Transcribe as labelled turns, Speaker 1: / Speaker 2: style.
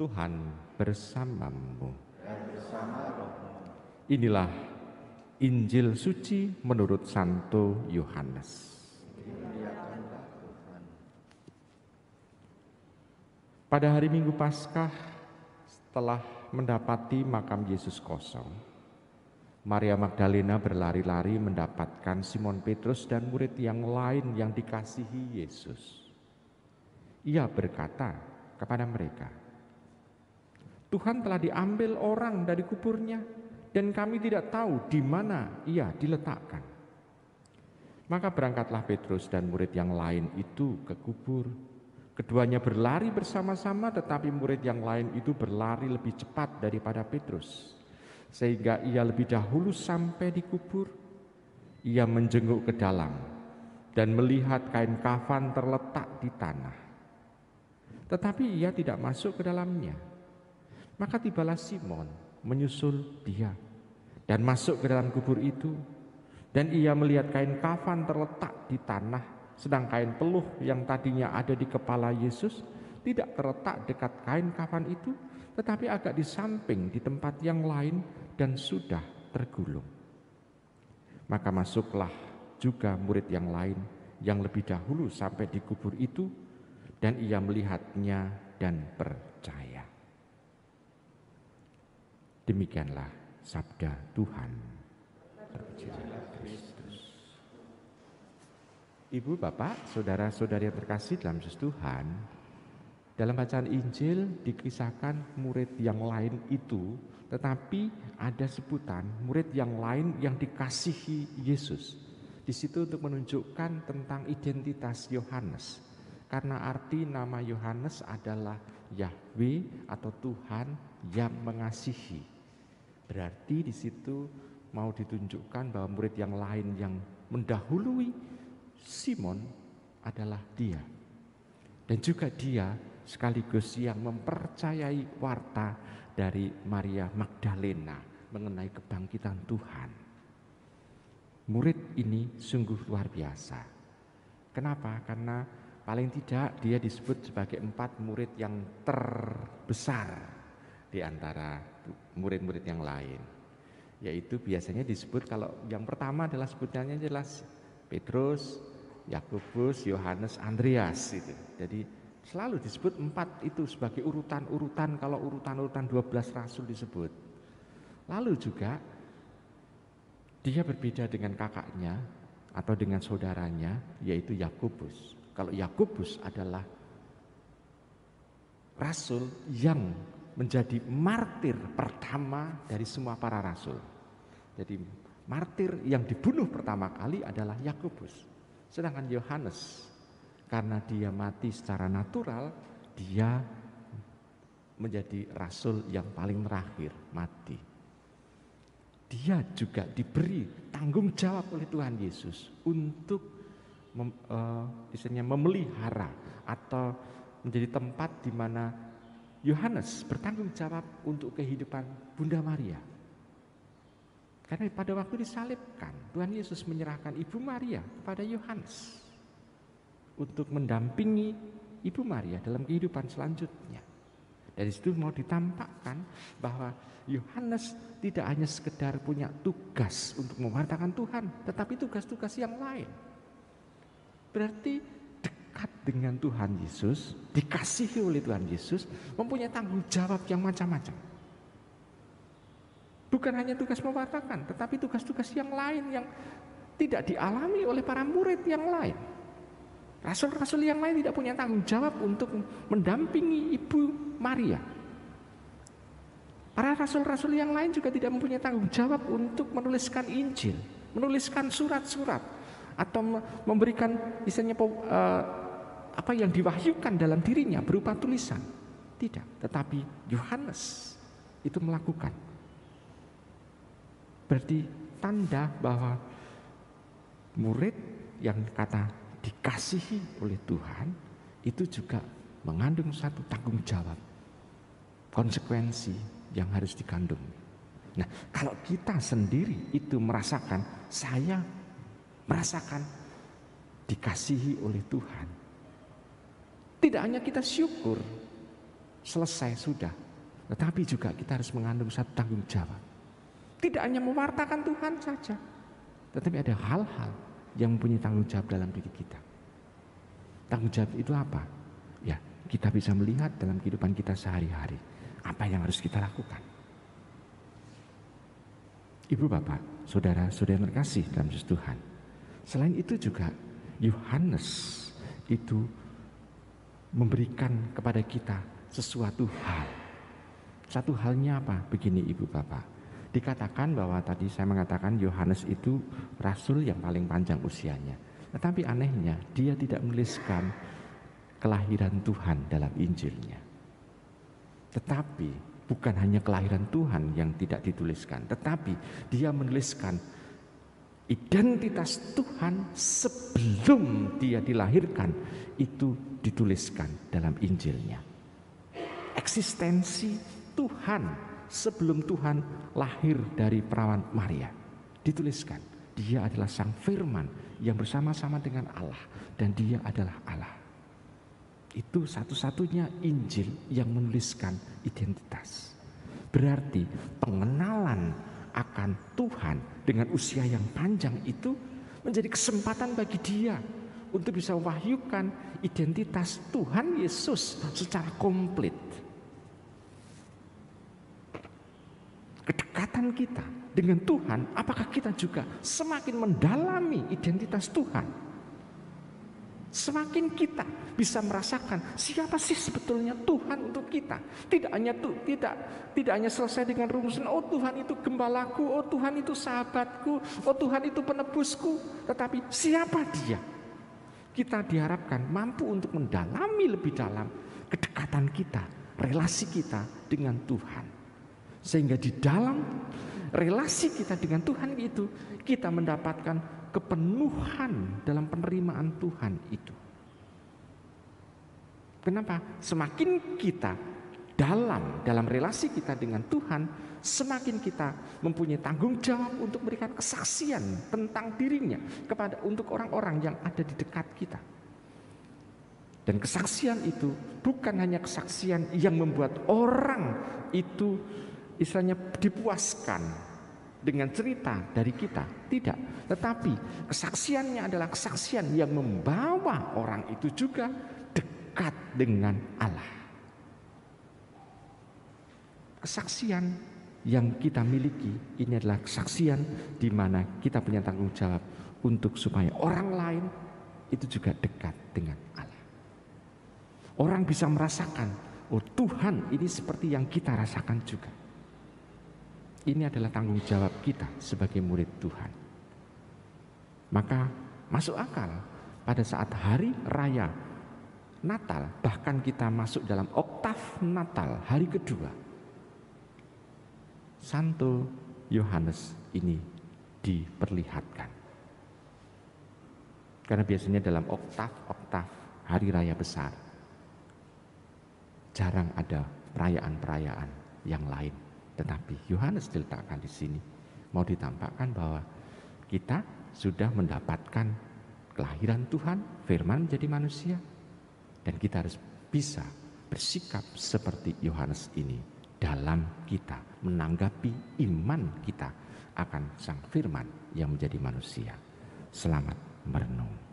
Speaker 1: Tuhan bersamamu.
Speaker 2: Dan bersama rohmu.
Speaker 1: Inilah Injil suci menurut Santo Yohanes.
Speaker 2: Dimuliakanlah Tuhan.
Speaker 1: Pada hari Minggu Paskah, setelah mendapati makam Yesus kosong, Maria Magdalena berlari-lari mendapatkan Simon Petrus dan murid yang lain yang dikasihi Yesus. Ia berkata kepada mereka, "Tuhan telah diambil orang dari kuburnya, dan kami tidak tahu di mana ia diletakkan." Maka berangkatlah Petrus dan murid yang lain itu ke kubur. Keduanya berlari bersama-sama, tetapi murid yang lain itu berlari lebih cepat daripada Petrus, sehingga ia lebih dahulu sampai di kubur. Ia menjenguk ke dalam dan melihat kain kafan terletak di tanah. Tetapi ia tidak masuk ke dalamnya. Maka tibalah Simon menyusul dia dan masuk ke dalam kubur itu. Dan ia melihat kain kafan terletak di tanah, sedang kain peluh yang tadinya ada di kepala Yesus tidak terletak dekat kain kafan itu, tetapi agak di samping di tempat yang lain dan sudah tergulung. Maka masuklah juga murid yang lain yang lebih dahulu sampai di kubur itu, dan ia melihatnya dan percaya. Demikianlah sabda Tuhan. Terpujilah Kristus. Ibu, Bapak, saudara-saudari yang terkasih dalam Yesus Tuhan, dalam bacaan Injil dikisahkan murid yang lain itu, tetapi ada sebutan murid yang lain yang dikasihi Yesus. Di situ untuk menunjukkan tentang identitas Yohanes. Karena arti nama Yohanes adalah Yahweh atau Tuhan yang mengasihi. Berarti di situ mau ditunjukkan bahwa murid yang lain yang mendahului Simon adalah dia. Dan juga dia sekaligus yang mempercayai warta dari Maria Magdalena mengenai kebangkitan Tuhan. Murid ini sungguh luar biasa. Kenapa? Karena paling tidak dia disebut sebagai 4 murid yang terbesar di antara murid-murid yang lain. Yaitu biasanya disebut, kalau yang pertama adalah sebutannya jelas Petrus, Yakobus, Yohanes, Andreas itu. Jadi selalu disebut 4 itu sebagai urutan-urutan, kalau urutan-urutan 12 rasul disebut. Lalu juga dia berbeda dengan kakaknya atau dengan saudaranya, yaitu Yakobus. Kalau Yakobus adalah rasul yang menjadi martir pertama dari semua para rasul. Jadi martir yang dibunuh pertama kali adalah Yakobus. Sedangkan Yohanes, karena dia mati secara natural, dia menjadi rasul yang paling terakhir mati. Dia juga diberi tanggung jawab oleh Tuhan Yesus untuk memelihara atau menjadi tempat di mana Yohanes bertanggung jawab untuk kehidupan Bunda Maria. Karena pada waktu disalibkan, Tuhan Yesus menyerahkan Ibu Maria kepada Yohanes untuk mendampingi Ibu Maria dalam kehidupan selanjutnya. Dari situ mau ditampakkan bahwa Yohanes tidak hanya sekedar punya tugas untuk mewartakan Tuhan, tetapi tugas-tugas yang lain. Berarti dekat dengan Tuhan Yesus, dikasihi oleh Tuhan Yesus, mempunyai tanggung jawab yang macam-macam. Bukan hanya tugas mewartakan, tetapi tugas-tugas yang lain yang tidak dialami oleh para murid yang lain. Rasul-rasul yang lain tidak punya tanggung jawab untuk mendampingi Ibu Maria. Para rasul-rasul yang lain juga tidak mempunyai tanggung jawab untuk menuliskan Injil, menuliskan surat-surat, atau memberikan misalnya apa yang diwahyukan dalam dirinya berupa tulisan. Tidak, tetapi Yohanes itu melakukan. Berarti tanda bahwa murid yang kata dikasihi oleh Tuhan itu juga mengandung satu tanggung jawab, konsekuensi yang harus dikandung. Nah, kalau kita sendiri itu merasakan, saya merasakan dikasihi oleh Tuhan, tidak hanya kita syukur, selesai, sudah. Tetapi juga kita harus mengandung satu tanggung jawab. Tidak hanya mewartakan Tuhan saja, tetapi ada hal-hal yang mempunyai tanggung jawab dalam diri kita. Tanggung jawab itu apa? Ya, kita bisa melihat dalam kehidupan kita sehari-hari apa yang harus kita lakukan. Ibu bapak, saudara-saudara yang terkasih dalam Yesus Tuhan. Selain itu juga Yohanes itu memberikan kepada kita sesuatu hal. Satu halnya apa? Begini ibu bapak. Dikatakan bahwa tadi saya mengatakan Yohanes itu rasul yang paling panjang usianya. Tetapi anehnya dia tidak menuliskan kelahiran Tuhan dalam Injilnya. Tetapi bukan hanya kelahiran Tuhan yang tidak dituliskan, tetapi dia menuliskan identitas Tuhan sebelum dia dilahirkan itu dituliskan dalam Injilnya. Eksistensi Tuhan sebelum Tuhan lahir dari perawan Maria dituliskan. Dia adalah Sang Firman yang bersama-sama dengan Allah dan dia adalah Allah. Itu satu-satunya Injil yang menuliskan identitas. Berarti pengenalan akan Tuhan dengan usia yang panjang itu menjadi kesempatan bagi dia untuk bisa mewahyukan identitas Tuhan Yesus secara komplit. Kedekatan kita dengan Tuhan, apakah kita juga semakin mendalami identitas Tuhan? Semakin kita bisa merasakan siapa sih sebetulnya Tuhan untuk kita. Tidak hanya selesai dengan rumusan, oh Tuhan itu gembalaku, oh Tuhan itu sahabatku, oh Tuhan itu penebusku. Tetapi siapa dia? Kita diharapkan mampu untuk mendalami lebih dalam kedekatan kita, relasi kita dengan Tuhan. Sehingga di dalam relasi kita dengan Tuhan itu, kita mendapatkan kepenuhan dalam penerimaan Tuhan itu. Kenapa? Semakin kita dalam relasi kita dengan Tuhan, semakin kita mempunyai tanggung jawab untuk memberikan kesaksian tentang dirinya untuk orang-orang yang ada di dekat kita. Dan kesaksian itu bukan hanya kesaksian yang membuat orang itu istilahnya dipuaskan dengan cerita dari kita, tidak. Tetapi kesaksiannya adalah kesaksian yang membawa orang itu juga dekat dengan Allah. Kesaksian yang kita miliki ini adalah kesaksian di mana kita punya tanggung jawab untuk supaya orang lain itu juga dekat dengan Allah. Orang bisa merasakan, oh Tuhan ini seperti yang kita rasakan juga. Ini adalah tanggung jawab kita sebagai murid Tuhan. Maka masuk akal pada saat hari raya Natal, bahkan kita masuk dalam oktav Natal hari kedua, Santo Yohanes ini diperlihatkan. Karena biasanya dalam oktav hari raya besar jarang ada perayaan-perayaan yang lain. Tetapi Yohanes diletakkan di sini mau ditampakkan bahwa kita sudah mendapatkan kelahiran Tuhan, firman menjadi manusia, dan kita harus bisa bersikap seperti Yohanes ini dalam kita menanggapi iman kita akan Sang Firman yang menjadi manusia. Selamat merenung.